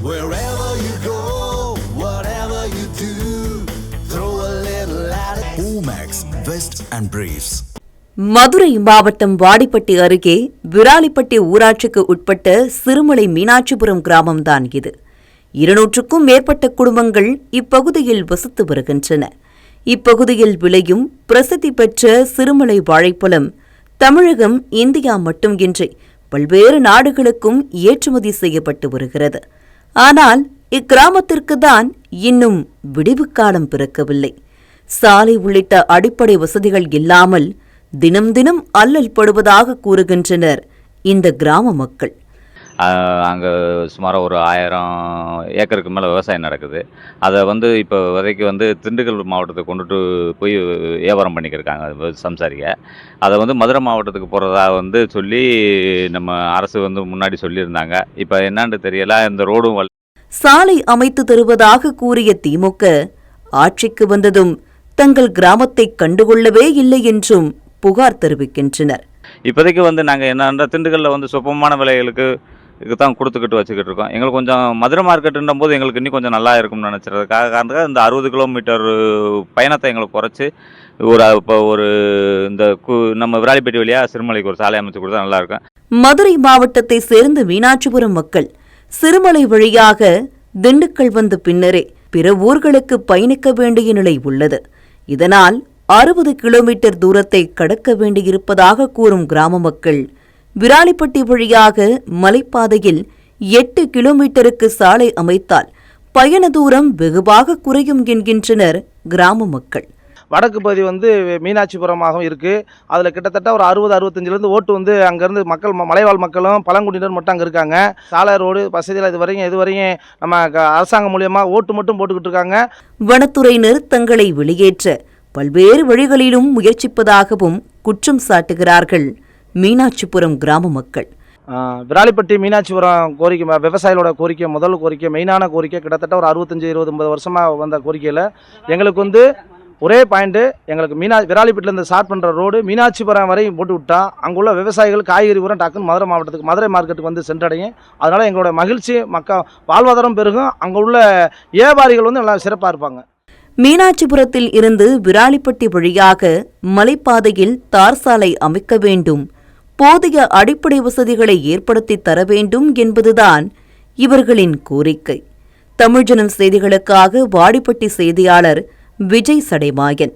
Wherever you go, whatever you do, throw a little at it. Omax, Vest and Briefs. Madurai மாவட்டம் வாடிப்பட்டி அருகே விராலிப்பட்டி ஊராட்சிக்கு உட்பட்ட சிறுமலை மீனாட்சிபுரம் கிராமம்தான் இது. 200க்கும் மேற்பட்ட குடும்பங்கள் இப்பகுதியில் வசித்து வருகின்றன. இப்பகுதியில் விளையும் பிரசித்தி பெற்ற சிறுமலை வாழைப்பழம் தமிழகம், இந்தியா மட்டுமின்றி பல்வேறு நாடுகளுக்கும் ஏற்றுமதி செய்யப்பட்டு வருகிறது. ஆனால் இக்கிராமத்திற்குதான் இன்னும் விடிவு காலம் பிறக்கவில்லை. சாலை உள்ளிட்ட அடிப்படை வசதிகள் இல்லாமல் தினம் தினம் அல்லல் படுவதாக கூறுகின்றனர் இந்த கிராம மக்கள். அங்கே சுமார் ஒரு 1000 ஏக்கருக்கு மேலே விவசாயம் நடக்குது. அதை இப்போ விதைக்கு திண்டுக்கல் மாவட்டத்துக்கு கொண்டுட்டு போய் வியாபாரம் பண்ணிக்கிருக்காங்க சம்சாரிக்க. அதை மதுரை மாவட்டத்துக்கு போகிறதா சொல்லி நம்ம அரசு முன்னாடி சொல்லியிருந்தாங்க. இப்போ என்னான்னு தெரியல. இந்த ரோடும் சாலை அமைத்து தருவதாக கூறிய திமுக ஆட்சிக்கு வந்ததும் தங்கள் கிராமத்தை கண்டுகொள்ளவே இல்லை என்றும் புகார் தெரிவிக்கின்றனர். இப்போதைக்கு நாங்கள் என்னன்னா திண்டுக்கல்ல சொப்பமான விலைகளுக்கு தான் கொடுத்துக்கிட்டு வச்சுக்கிட்டு இருக்கோம். எங்களுக்கு கொஞ்சம் மதுரை மார்க்கெட்டுன்ற போது எங்களுக்கு இன்னும் கொஞ்சம் நல்லா இருக்கும்னு நினச்சிருக்காக இந்த 60 கிலோமீட்டர் பயணத்தை எங்களுக்கு குறைச்சி இப்போ இந்த நம்ம விராலிப்பட்டி வழியாக சிறுமலைக்கு ஒரு சாலை அமைச்சு கொடுத்தா நல்லா இருக்கும். மதுரை மாவட்டத்தை சேர்ந்த மீனாட்சிபுரம் மக்கள் சிறுமலை வழியாக திண்டுக்கல் வந்த பின்னரே பிற ஊர்களுக்கு பயணிக்க வேண்டிய நிலை உள்ளது. இதனால் 60 கிலோமீட்டர் தூரத்தை கடக்க வேண்டியிருப்பதாக கூறும் கிராம மக்கள் விராலிப்பட்டி வழியாக மலைப்பாதையில் 8 கிலோமீட்டருக்கு சாலை அமைத்தால் பயண தூரம் வெகுவாக குறையும் என்கின்றனர் கிராம மக்கள். வடக்கு பகுதி மீனாட்சிபுரமாகவும் இருக்குது. அதில் கிட்டத்தட்ட ஒரு 60-65 ஓட்டு அங்கேருந்து மக்கள், மலைவாழ் மக்களும் பழங்குடியினர் மட்டும் அங்கே இருக்காங்க. சாலை ரோடு வசதியில் இதுவரையும் நம்ம அரசாங்கம் மூலியமாக ஓட்டு மட்டும் போட்டுக்கிட்டு இருக்காங்க. வனத்துறையினர் தங்களை வெளியேற்ற பல்வேறு வழிகளிலும் முயற்சிப்பதாகவும் குற்றம் சாட்டுகிறார்கள் மீனாட்சிபுரம் கிராம மக்கள். விராலிப்பட்டி மீனாட்சிபுரம் கோரிக்கை, விவசாயிகளோட கோரிக்கை, முதல் கோரிக்கை, மெயினான கோரிக்கை கிட்டத்தட்ட ஒரு 65-20 வருஷமாக வந்த கோரிக்கையில் எங்களுக்கு ஒரே பாயிண்ட்டு, எங்களுக்கு விராலிப்பட்டிலேருந்து ஸ்டார்ட் பண்ணுற ரோடு மீனாட்சிபுரம் வரையும் போட்டு விட்டா அங்குள்ள விவசாயிகள் காய்கறி உரம் டக்குன்னு மதுரை மார்க்கெட்டுக்கு சென்றடையும். அதனால் எங்களோட மகிழ்ச்சி, வாழ்வாதாரம் பெருகும். அங்கே உள்ள வியாபாரிகள் நல்லா சிறப்பாக இருப்பாங்க. மீனாட்சிபுரத்தில் இருந்து விராலிப்பட்டி வழியாக மலைப்பாதையில் தார் சாலை அமைக்க வேண்டும், போதிய அடிப்படை வசதிகளை ஏற்படுத்தி தர வேண்டும் என்பதுதான் இவர்களின் கோரிக்கை. தமிழ்ஜனம் செய்திகளுக்காக வாடிப்பட்டி செய்தியாளர் விஜய் சடைமாயன்.